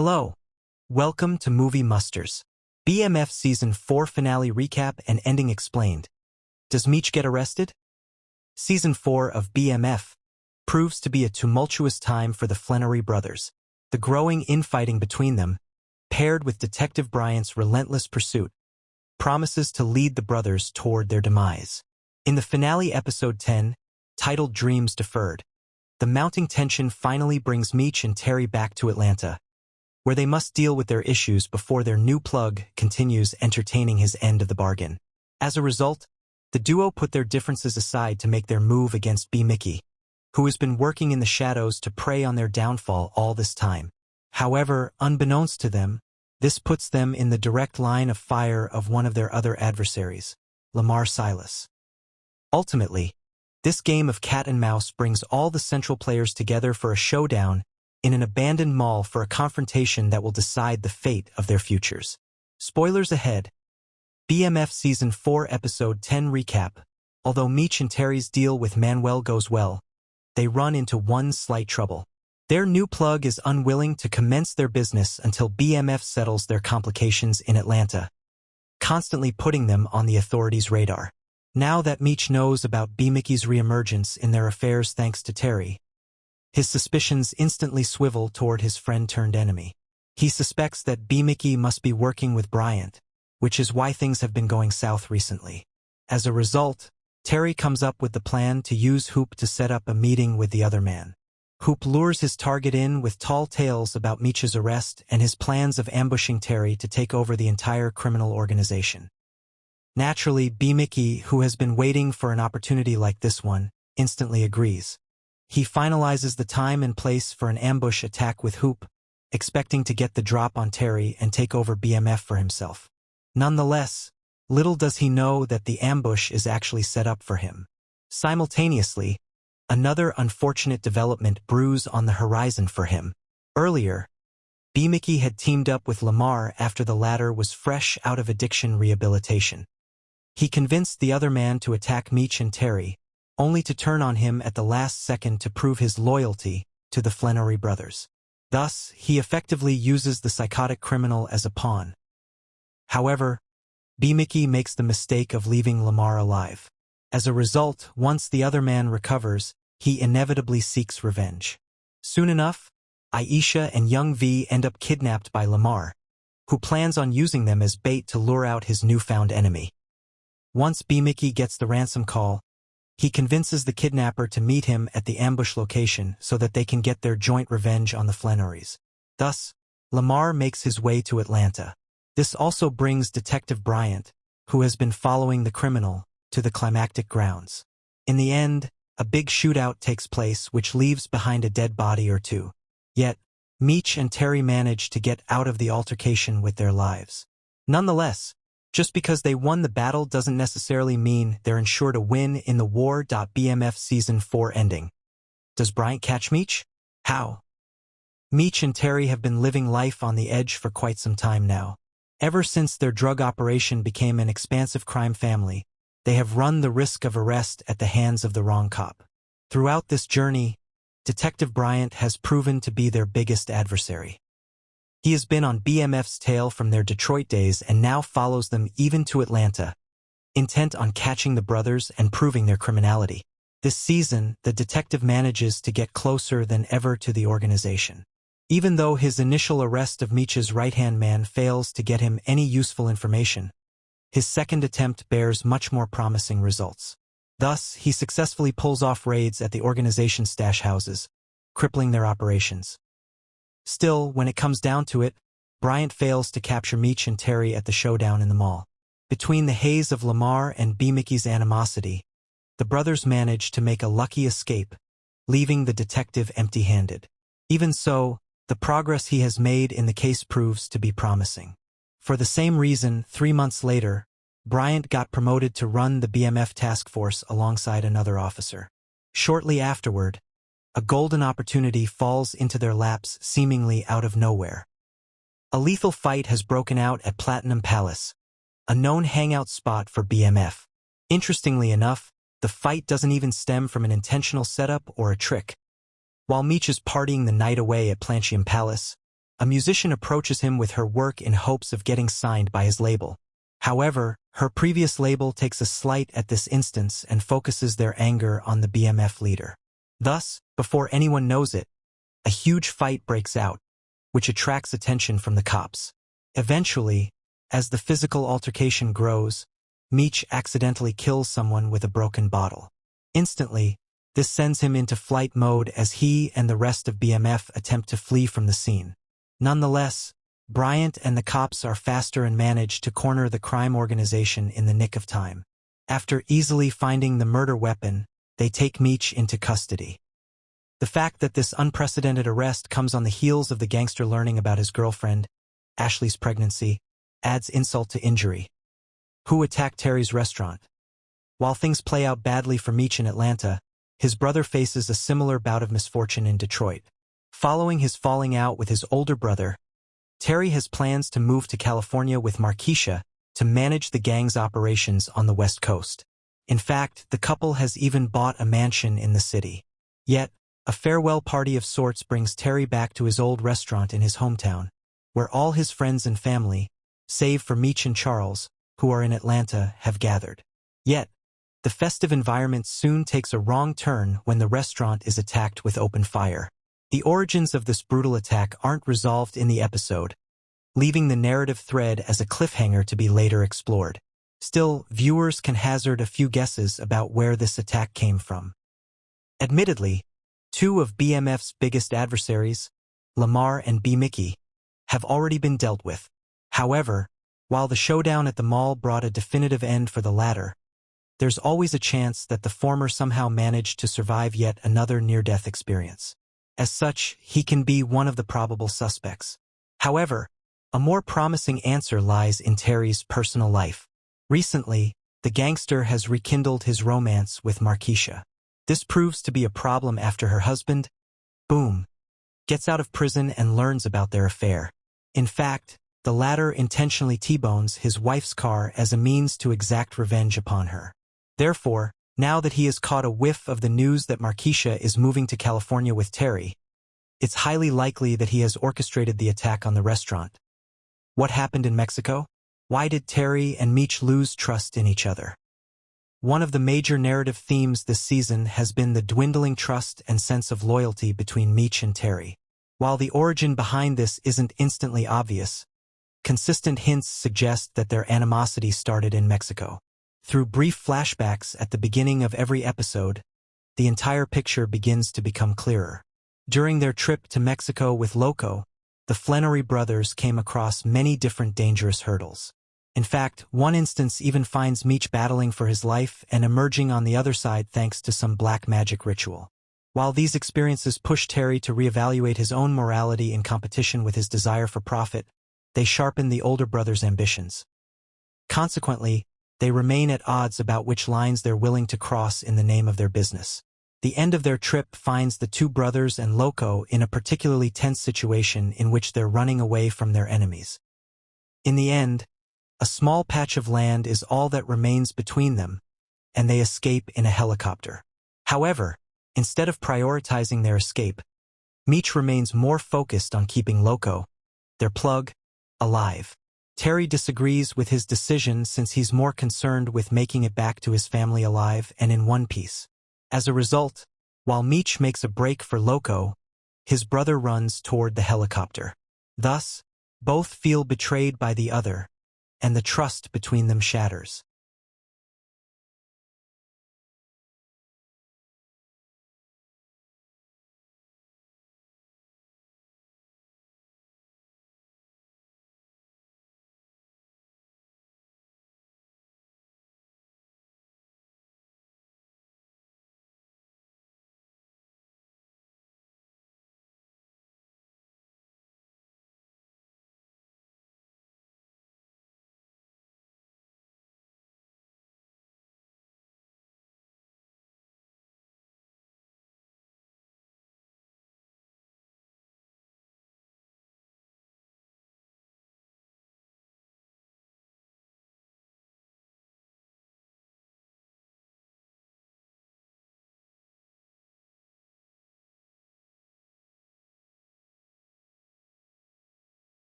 Hello. Welcome to Movie Musters. BMF Season 4 Finale Recap and Ending Explained. Does Meech get arrested? Season 4 of BMF proves to be a tumultuous time for the Flenory brothers. The growing infighting between them, paired with Detective Bryant's relentless pursuit, promises to lead the brothers toward their demise. In the finale episode 10, titled Dreams Deferred, the mounting tension finally brings Meech and Terry back to Atlanta, where they must deal with their issues before their new plug continues entertaining his end of the bargain. As a result, the duo put their differences aside to make their move against B. Mickey, who has been working in the shadows to prey on their downfall all this time. However, unbeknownst to them, this puts them in the direct line of fire of one of their other adversaries, Lamar Silas. Ultimately, this game of cat and mouse brings all the central players together for a showdown in an abandoned mall for a confrontation that will decide the fate of their futures. Spoilers ahead. BMF Season 4 Episode 10 Recap. Although Meech and Terry's deal with Manuel goes well, they run into one slight trouble. Their new plug is unwilling to commence their business until BMF settles their complications in Atlanta, constantly putting them on the authorities' radar. Now that Meech knows about B. Mickey's reemergence in their affairs thanks to Terry, his suspicions instantly swivel toward his friend-turned-enemy. He suspects that B. Mickey must be working with Bryant, which is why things have been going south recently. As a result, Terry comes up with the plan to use Hoop to set up a meeting with the other man. Hoop lures his target in with tall tales about Meech's arrest and his plans of ambushing Terry to take over the entire criminal organization. Naturally, B. Mickey, who has been waiting for an opportunity like this one, instantly agrees. He finalizes the time and place for an ambush attack with Hoop, expecting to get the drop on Terry and take over BMF for himself. Nonetheless, little does he know that the ambush is actually set up for him. Simultaneously, another unfortunate development brews on the horizon for him. Earlier, B. Mickey had teamed up with Lamar after the latter was fresh out of addiction rehabilitation. He convinced the other man to attack Meech and Terry, only to turn on him at the last second to prove his loyalty to the Flenory brothers. Thus, he effectively uses the psychotic criminal as a pawn. However, B. Mickey makes the mistake of leaving Lamar alive. As a result, once the other man recovers, he inevitably seeks revenge. Soon enough, Aisha and young V end up kidnapped by Lamar, who plans on using them as bait to lure out his newfound enemy. Once B. Mickey gets the ransom call, he convinces the kidnapper to meet him at the ambush location so that they can get their joint revenge on the Flenorys. Thus, Lamar makes his way to Atlanta. This also brings Detective Bryant, who has been following the criminal, to the climactic grounds. In the end, a big shootout takes place which leaves behind a dead body or two. Yet, Meech and Terry manage to get out of the altercation with their lives. Nonetheless, just because they won the battle doesn't necessarily mean they're ensured a win in the war. BMF Season 4 ending. Does Bryant catch Meech? How? Meech and Terry have been living life on the edge for quite some time now. Ever since their drug operation became an expansive crime family, they have run the risk of arrest at the hands of the wrong cop. Throughout this journey, Detective Bryant has proven to be their biggest adversary. He has been on BMF's tail from their Detroit days and now follows them even to Atlanta, intent on catching the brothers and proving their criminality. This season, the detective manages to get closer than ever to the organization. Even though his initial arrest of Meech's right-hand man fails to get him any useful information, his second attempt bears much more promising results. Thus, he successfully pulls off raids at the organization's stash houses, crippling their operations. Still, when it comes down to it, Bryant fails to capture Meech and Terry at the showdown in the mall. Between the haze of Lamar and B. Mickey's animosity, the brothers manage to make a lucky escape, leaving the detective empty-handed. Even so, the progress he has made in the case proves to be promising. For the same reason, 3 months later, Bryant got promoted to run the BMF task force alongside another officer. Shortly afterward, a golden opportunity falls into their laps seemingly out of nowhere. A lethal fight has broken out at Platinum Palace, a known hangout spot for BMF. Interestingly enough, the fight doesn't even stem from an intentional setup or a trick. While Meech is partying the night away at Platinum Palace, A musician approaches him with her work in hopes of getting signed by his label. However, her previous label takes a slight at this instance and focuses their anger on the BMF leader. Thus, before anyone knows it, a huge fight breaks out, which attracts attention from the cops. Eventually, as the physical altercation grows, Meech accidentally kills someone with a broken bottle. Instantly, this sends him into flight mode as he and the rest of BMF attempt to flee from the scene. Nonetheless, Bryant and the cops are faster and manage to corner the crime organization in the nick of time. After easily finding the murder weapon, they take Meech into custody. The fact that this unprecedented arrest comes on the heels of the gangster learning about his girlfriend, Ashley's pregnancy, adds insult to injury. Who attacked Terry's restaurant? While things play out badly for Meech in Atlanta, his brother faces a similar bout of misfortune in Detroit. Following his falling out with his older brother, Terry has plans to move to California with Markeisha to manage the gang's operations on the West Coast. In fact, the couple has even bought a mansion in the city. Yet, a farewell party of sorts brings Terry back to his old restaurant in his hometown, where all his friends and family, save for Meech and Charles, who are in Atlanta, have gathered. Yet, the festive environment soon takes a wrong turn when the restaurant is attacked with open fire. The origins of this brutal attack aren't resolved in the episode, leaving the narrative thread as a cliffhanger to be later explored. Still, viewers can hazard a few guesses about where this attack came from. Admittedly, two of BMF's biggest adversaries, Lamar and B. Mickey, have already been dealt with. However, while the showdown at the mall brought a definitive end for the latter, there's always a chance that the former somehow managed to survive yet another near-death experience. As such, he can be one of the probable suspects. However, a more promising answer lies in Terry's personal life. Recently, the gangster has rekindled his romance with Markeisha. This proves to be a problem after her husband, Boom, gets out of prison and learns about their affair. In fact, the latter intentionally T-bones his wife's car as a means to exact revenge upon her. Therefore, now that he has caught a whiff of the news that Markeisha is moving to California with Terry, it's highly likely that he has orchestrated the attack on the restaurant. What happened in Mexico? Why did Terry and Meech lose trust in each other? One of the major narrative themes this season has been the dwindling trust and sense of loyalty between Meech and Terry. While the origin behind this isn't instantly obvious, consistent hints suggest that their animosity started in Mexico. Through brief flashbacks at the beginning of every episode, the entire picture begins to become clearer. During their trip to Mexico with Loco, the Flenory brothers came across many different dangerous hurdles. In fact, one instance even finds Meech battling for his life and emerging on the other side thanks to some black magic ritual. While these experiences push Terry to reevaluate his own morality in competition with his desire for profit, they sharpen the older brother's ambitions. Consequently, they remain at odds about which lines they're willing to cross in the name of their business. The end of their trip finds the two brothers and Loco in a particularly tense situation in which they're running away from their enemies. In the end, a small patch of land is all that remains between them, and they escape in a helicopter. However, instead of prioritizing their escape, Meech remains more focused on keeping Loco, their plug, alive. Terry disagrees with his decision since he's more concerned with making it back to his family alive and in one piece. As a result, while Meech makes a break for Loco, his brother runs toward the helicopter. Thus, both feel betrayed by the other, and the trust between them shatters.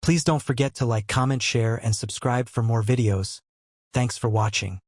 Please don't forget to like, comment, share, and subscribe for more videos. Thanks for watching.